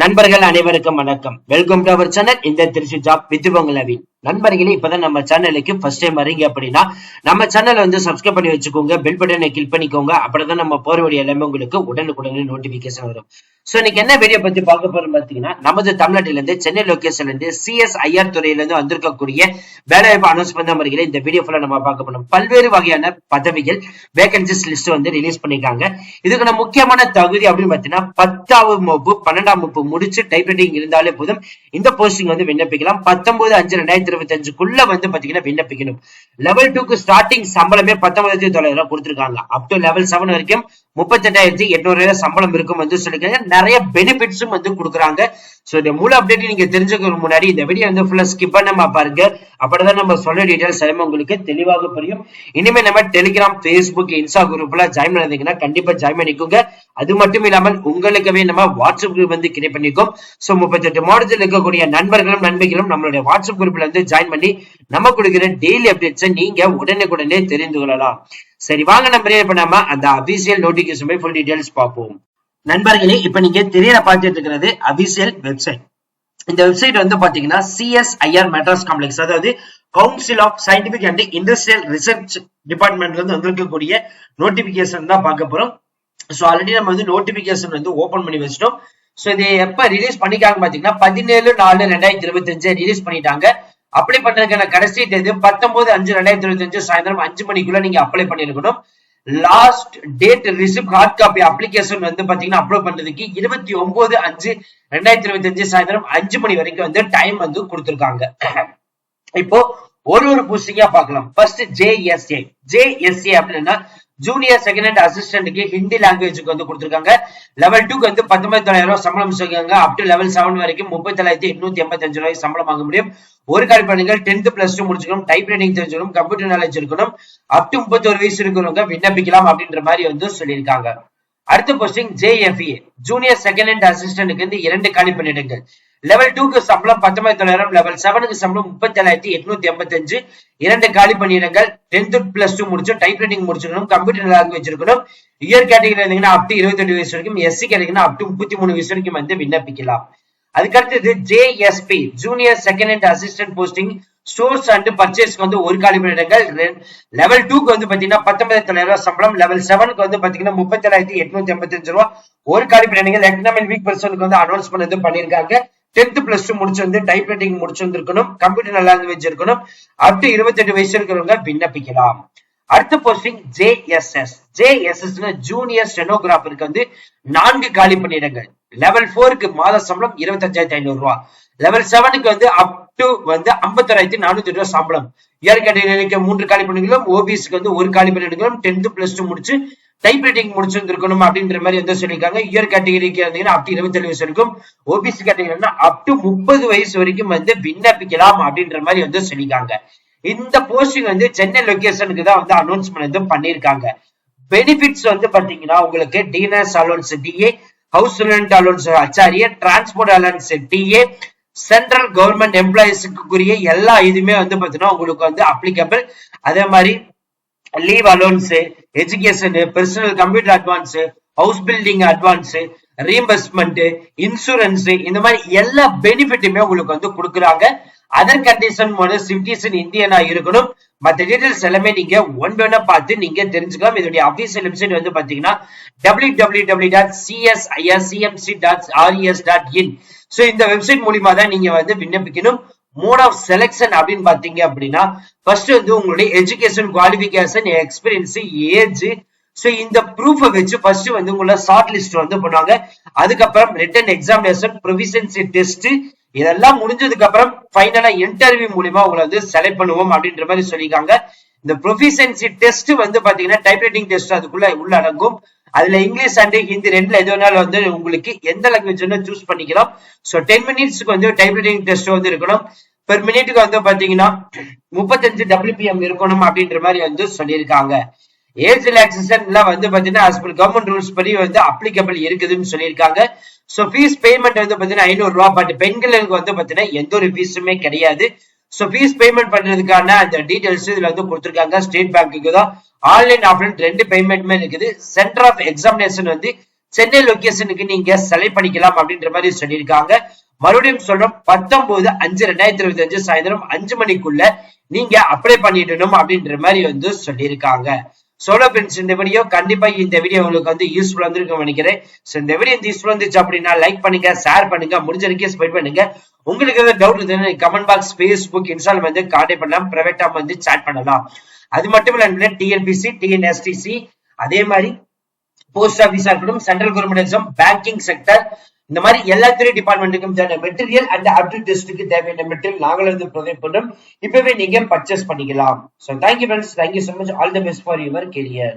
நண்பர்கள் அனைவருக்கும் வணக்கம். வெல்கம் டு அவர் சேனல் இந்த திருச்சி ஜாப் வித் பொங்கலவின். நண்பர்களே, இப்பதான் நம்ம சேனலுக்கு ஃபர்ஸ்ட் டைம் வரீங்க அப்படின்னா நம்ம சேனலை வந்து சப்ஸ்கிரைப் பண்ணி வச்சுக்கோங்க, பெல் பட்டனை கிளிக் பண்ணிக்கோங்க. அப்படிதான் நம்ம போற வழி எல்லாமே உங்களுக்கு உடனுக்குடனே நோட்டிபிகேஷன் வரும். சோ இன்னைக்கு என்ன வீடியோ பத்தி பார்க்க போறோம் பாத்தீங்கன்னா, நமது தமிழ்நாட்டில இருந்து சென்னை லொகேஷன்ல இருந்து சிஎஸ்ஐஆர் துறையில இருந்து வந்திருக்கக்கூடிய வேலைவாய்ப்பு அனௌன்ஸ்மெண்ட் முறைகளை இந்த வீடியோ ஃபுல்லா நம்ம பார்க்க போறோம். பல்வேறு வகையான பதவிகள் வேகன்சிஸ் லிஸ்ட் வந்து ரிலீஸ் பண்ணிருக்காங்க. இதுக்கான முக்கியமான தகுதி அப்படின்னு பாத்தீங்கன்னா 10ஆம் வகுப்பு 12ஆம் வகுப்பு முடிச்சு டைப்ரைட்டிங் இருந்தாலே போதும் இந்த போஸ்டிங் வந்து விண்ணப்பிக்கலாம். 19/5/2025க்குள்ள வந்து பாத்தீங்கன்னா விண்ணப்பிக்கணும். லெவல் 2க்கு ஸ்டார்டிங் சம்பளமே 19,900 கொடுத்திருக்காங்க. அப் டு லெவல் 7 வரைக்கும் 38,800 சம்பளம் இருக்கும் வந்து சொல்லிருக்காங்க. நிறைய பெனிஃபிட்ஸும் வந்து கொடுக்குறாங்க. சோ இந்த முழு அப்டேட் நீங்க தெரிஞ்சுக்கிறதுக்கு முன்னாடி இந்த வீடியோ வந்து ஃபுல்லா ஸ்கிப் பண்ணாம பாருங்க. அப்பதான் நம்ம சொல்ல டீடைல்ஸ் எல்லாமே உங்களுக்கு தெளிவாக புரியும். இனிமே நம்ம டெலிகிராம், பேஸ்புக், இன்ஸ்டா குரூப்ல ஜாயின் பண்ணிருந்தீங்கன்னா கண்டிப்பா ஜாயின் பண்ணிக்கோங்க. அது மட்டும் இல்லாமல் உங்களுக்கவே நம்ம வாட்ஸ்அப் குரூப் வந்து கிரியேட் பண்ணிக்கோம். சோ 38 மாவட்டத்தில் இருக்கக்கூடிய நண்பர்களும் நண்பிகளும் நம்மளுடைய வாட்ஸ்அப் குரூப்ல வந்து ஜாயின் பண்ணி நம்ம கொடுக்கிற டெய்லி அப்டேட்ஸை நீங்க உடனுக்குடனே தெரிந்து கொள்ளலாம். சரி, வாங்க நம்ம பண்ணாம அந்த அபிஷியல் நோட்டிபிகேஷன் ஃபுல் டீடைல்ஸ் பார்ப்போம். நண்பர்களே, இப்ப நீங்க தெரியல பார்த்துட்டு இருக்கிறது அபிஷியல் வெப்சைட். இந்த வெப்சைட் வந்து பாத்தீங்கன்னா சிஎஸ்ஐஆர் மெட்ராஸ் காம்ப்ளெக்ஸ், அதாவது council of scientific and industrial research டிபார்ட்மெண்ட்ல இருந்து வந்திருக்கக்கூடிய நோட்டிபிகேஷன் தான் பார்க்க போறோம். சோ ஆல்ரெடி நம்ம வந்து நோட்டிபிகேஷன் வந்து ஓபன் பண்ணி வச்சிட்டோம். சோ இது எப்ப ரிலீஸ் பண்ணிக்காங்க பாத்தீங்கன்னா 17/4/2025 ரிலீஸ் பண்ணிட்டாங்க. அப்ளை பண்றதுக்கான கடைசி தேதி 19/5/2025 சாயந்தரம் 5 மணிக்குள்ள நீங்க அப்ளை பண்ணிருக்கணும். Last date receipt hard copy application வந்து பாத்தீங்கன்னா அப்லோட் பண்றதுக்கு 29/5/2025 சாயந்தரம் 5 மணி வரைக்கும் வந்து டைம் வந்து கொடுத்திருக்காங்க. இப்போ ஒரு போஸ்டிங்கா பார்க்கலாம். ஃபர்ஸ்ட் ஜேஎஸ்ஏ அப்படின்னா ஜூனியர் செகண்ட் ஹேண்ட் அசிஸ்டன்ட்க்கு ஹிந்தி லாங்குவேஜுக்கு வந்து கொடுத்திருக்காங்க. லெவல் 2க்கு வந்து 19,900 சம்பளம் சொல்லிருக்காங்க. அப் டு லெவல் 7 வரைக்கும் 37,885 சம்பளம் வாங்க முடியும். ஒரு கால் பண்ணுங்கள் 10th + 2 முடிச்சுக்கணும், டைப் ரைட்டிங் தெரிஞ்சுக்கணும், கம்ப்யூட்டர் நாலேஜ் இருக்கணும், அப் டு 31 வயசு இருக்கிறவங்க விண்ணப்பிக்கலாம் அப்படின்ற மாதிரி வந்து சொல்லியிருக்காங்க. அடுத்த posting JFA junior second hand அசிஸ்டன்ட்க்கு வந்து 2 காலி பணியிடங்கள். லெவல் 2க்கு சம்பளம் 19,900, லெவல் 7க்கு சம்பளம் 37,885, 2 காலி பணியிடங்கள். 10th + 2 முடிச்சு டைப் ரைட்டிங் முடிச்சிருக்கணும், கம்ப்யூட்டர் லாங்குவேஜ் இருக்கணும். இயர் கேட்டகரி இருந்தீங்கன்னா அப் டு 28 வயசு வரைக்கும், எஸ்சி கேட்டகரினா அப் டு 33 வயசு வரைக்கும் வந்து விண்ணப்பிக்கலாம். அதுக்கடுத்தது JSP junior second hand assistant posting stores and பர்ச்சேஸ்க்கு வந்து 1 காலி பணியிடங்கள். லெவல் 2க்கு வந்து பாத்தீங்கன்னா 19,900 சம்பளம், லெவல் 7க்கு வந்து பாத்தீங்கன்னா 37,885 1 காலி பணியிடங்கள். எக்கனாமிக் வீக் பர்சனுக்கு வந்து அனௌன்ஸ் பண்ணது பண்ணிருக்காங்க. 10th + 2 முடிச்சு வந்து டைப் ரைட்டிங் முடிச்சு வந்திருக்கணும், கம்ப்யூட்டர் லாங்குவேஜ் இருக்கணும், அப் டு 28 வயசு இருக்கிறவங்க விண்ணப்பிக்கலாம். அடுத்த போஸ்டிங் ஜேஎஸ்எஸ் ஜூனியர் ஸ்டெனோகிராஃபருக்கு வந்து 4 காலி பணியிடங்கள். லெவல் 4க்கு மாத சம்பளம் 25,500, லெவல் 7க்கு வந்து அப் டு வந்து 51,400 சம்பளம். இயர் கேட்டகரிக்கு 3 காலி பணியிடங்களும், ஓபிசிக்கு வந்து 1 காலி பணியிடங்களும். 10th + 2 முடிச்சு டைப் ரைட்டிங் முடிச்சிருக்கணும் அப்படின்ற மாதிரி வந்து சொல்லியிருக்காங்க. இயர் கேட்டகரிக்கு இருந்தீங்கன்னா அப் டு 27 வயசு வரைக்கும், ஓபிசி கேட்டகரினா அப் டு 30 வயசு வரைக்கும் வந்து விண்ணப்பிக்கலாம் அப்படின்ற மாதிரி வந்து சொல்லியிருக்காங்க. இந்த போஸ்டிங் வந்து சென்னை லொகேஷனுக்கு தான் வந்து அனௌன்ஸ்மெண்ட் பண்ணிருக்காங்க. பெனிஃபிட்ஸ் வந்து பாத்தீங்கன்னா உங்களுக்கு TNS allowance DA, house rent allowance HRA, transport allowance DA, central government எம்ப்ளாயிஸ்க்குரிய எல்லா இதுமே வந்து பாத்தீங்கன்னா உங்களுக்கு வந்து அப்ளிகபிள். அதே மாதிரி leave allowance, education, personal computer advance, house building advance, reimbursement, insurance, இந்த மாதிரி எல்லா பெனிஃபிட்டுமே உங்களுக்கு வந்து கொடுக்குறாங்க. அதர் கண்டிஷன் சிட்டிசன் இந்தியனா இருக்கணும். மற்ற டீடைல்ஸ் எல்லாமே நீங்க ஒன் பை ஒன்னா பார்த்து நீங்க தெரிஞ்சுக்கலாம். இதோட அபிஷியல் வெப்சைட் வந்து பாத்தீங்கன்னா www.csircmc.res.in. சோ இந்த வெப்சைட் மூலமா தான் நீங்க வந்து விண்ணப்பிக்கணும். மோட் ஆஃப் செலக்ஷன் அப்படின்னு பாத்தீங்க அப்படின்னா ஃபர்ஸ்ட் வந்து உங்களுடைய education, qualification, experience, age, so இந்த ப்ரூஃபை வச்சு ஃபர்ஸ்ட் வந்து உங்களோட ஷார்ட் லிஸ்ட் வந்து பண்ணுவாங்க. அதுக்கப்புறம் ரிட்டன் எக்ஸாமினேஷன், ப்ரொவிஷன்சி டெஸ்ட், இதெல்லாம் முடிஞ்சதுக்கு அப்புறம் ஃபைனலா இன்டர்வியூ மூலமா உங்களை வந்து செலக்ட் பண்ணுவோம் அப்படின்ற மாதிரி சொல்லியிருக்காங்க. இந்த ப்ரொவிஷன்சி டெஸ்ட் வந்து பாத்தீங்கன்னா டைப் ரைட்டிங் டெஸ்ட் அதுக்குள்ள உள்ள அடங்கும். அதுல இங்கிலீஷ் அண்ட் ஹிந்தி ரெண்டுல எது வேணாலும் வந்து உங்களுக்கு எந்த லாங்குவேஜ் வேணா சூஸ் பண்ணிக்கலாம். சோ 10 மினிட்ஸ்க்கு வந்து டைப் ரைட்டிங் டெஸ்ட் வந்து இருக்கணும். பெர் மினிட்டுக்கு வந்து பாத்தீங்கன்னா 35 WPM இருக்கணும் அப்படின்ற மாதிரி வந்து சொல்லியிருக்காங்க. ஏஜ் ரிலாக்சேஷன் எல்லாம் வந்து பாத்தீங்கன்னா as per கவர்மெண்ட் ரூல்ஸ் படி வந்து அப்ளிகபிள் இருக்குதுன்னு சொல்லியிருக்காங்க. சோ ஃபீஸ் பேமெண்ட் வந்து பாத்தீங்கன்னா 500 ரூபாய். பட் பெண்களுக்கு வந்து பாத்தீங்கன்னா எந்த ஒரு ஃபீஸுமே கிடையாது. சோ ஃபீஸ் பேமெண்ட் பண்றதுக்கான அந்த டீடைல்ஸ் இதுல வந்து கொடுத்திருக்காங்க. ஸ்டேட் பேங்க்குக்கு தான் ஆன்லைன் ஆஃப்லைன் 2 பேமெண்ட்மே இருக்குது. சென்டர் ஆஃப் எக்ஸாமினேஷன் வந்து சென்னை லொகேஷனுக்கு நீங்க செலக்ட் பண்ணிக்கலாம் அப்படின்ற மாதிரி சொல்லியிருக்காங்க. மறுபடியும் சொல்றோம், 19/5/2025 சாயந்தரம் 5 மணிக்குள்ள நீங்க அப்ளை பண்ணிடணும் அப்படின்ற மாதிரி வந்து சொல்லியிருக்காங்க. சோலோ ஃப்ரெண்ட்ஸ், இந்த வீடியோ கண்டிப்பா இந்த வீடியோ உங்களுக்கு வந்து யூஸ்ஃபுல்லா இருந்திருக்கும் நினைக்கிறேன். சோ இந்த வீடியோ யூஸ்ஃபுல்லா இருந்துச்சு அப்படின்னா லைக் பண்ணுங்க, ஷேர் பண்ணுங்க, முடிஞ்ச வரைக்கும் ஸ்ப்ரெட் பண்ணுங்க. உங்களுக்கு ஏதாவது டவுட் இருந்ததுன்னா கமெண்ட் பாக்ஸ், Facebook, இன்ஸ்டால வந்து கான்டாக்ட் பண்ணலாம், பிரைவேட்டா வந்து சாட் பண்ணலாம். அது மட்டும் இல்ல TNPC, TNSTC, அதே மாதிரி போஸ்ட் ஆபீஸா இருக்கட்டும், central government exam, banking sector, இந்த மாதிரி எல்லா டிபார்ட்மெண்ட்டுக்கும் தேவையான மெட்டீரியல் அண்ட் ஆப்டிடியூட் டெஸ்ட்டுக்கு தேவையான மெட்டீரியல் நாங்களே வந்து ப்ரொவைட் பண்றோம். இப்பவே நீங்க பர்ச்சேஸ் பண்ணிக்கலாம். So thank you friends, thank you so much, all the best for your career.